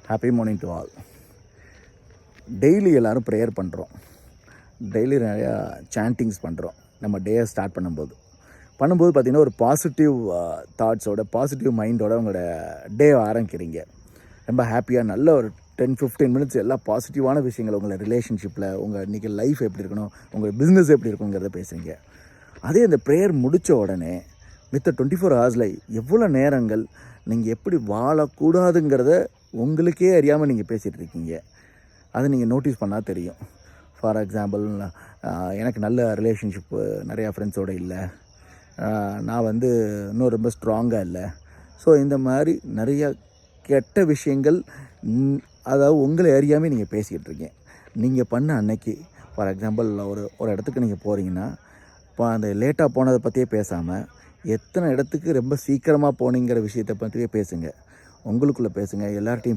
Happy morning to all. Daily எல்லோரும் prayer பண்ணுறோம். Daily நிறையா சாண்டிங்ஸ் பண்ணுறோம் நம்ம டேயை ஸ்டார்ட் பண்ணும்போது பார்த்திங்கன்னா ஒரு பாசிட்டிவ் தாட்ஸோட பாசிட்டிவ் மைண்டோட உங்களோட டே ஆரம்பிக்கிறீங்க. ரொம்ப ஹாப்பியாக நல்ல ஒரு 10-15 மினிட்ஸ் எல்லா பாசிட்டிவான விஷயங்கள் உங்களை ரிலேஷன்ஷிப்பில் உங்கள் இன்றைக்கி லைஃப் எப்படி இருக்கணும், உங்கள் பிஸ்னஸ் எப்படி இருக்குங்கிறத பேசுகிறீங்க. அதே அந்த ப்ரேயர் முடித்த உடனே மித்த 24 ஹவர்ஸில் எவ்வளோ நேரங்கள் நீங்கள் எப்படி வாழக்கூடாதுங்கிறத உங்களுக்கே அறியாமல் நீங்கள் பேசிகிட்டு இருக்கீங்க. அதை நீங்கள் நோட்டீஸ் பண்ணால் தெரியும். ஃபார் எக்ஸாம்பிள், எனக்கு நல்ல ரிலேஷன்ஷிப்பு நிறையா ஃப்ரெண்ட்ஸோடு இல்லை, நான் இன்னும் ரொம்ப ஸ்ட்ராங்காக இல்லை. ஸோ இந்த மாதிரி நிறையா கெட்ட விஷயங்கள் அதாவது உங்களை அறியாமல் நீங்கள் பேசிக்கிட்டு இருக்கீங்க. நீங்கள் பண்ண அன்னைக்கு ஃபார் எக்ஸாம்பிள் ஒரு இடத்துக்கு நீங்கள் போகிறீங்கன்னா, இப்போ அந்த லேட்டாக போனதை பற்றியே பேசாமல் எத்தனை இடத்துக்கு ரொம்ப சீக்கிரமாக போனீங்கிற விஷயத்தை பற்றியே பேசுங்க. உங்களுக்குள்ளே பேசுங்க, எல்லார்ட்டையும்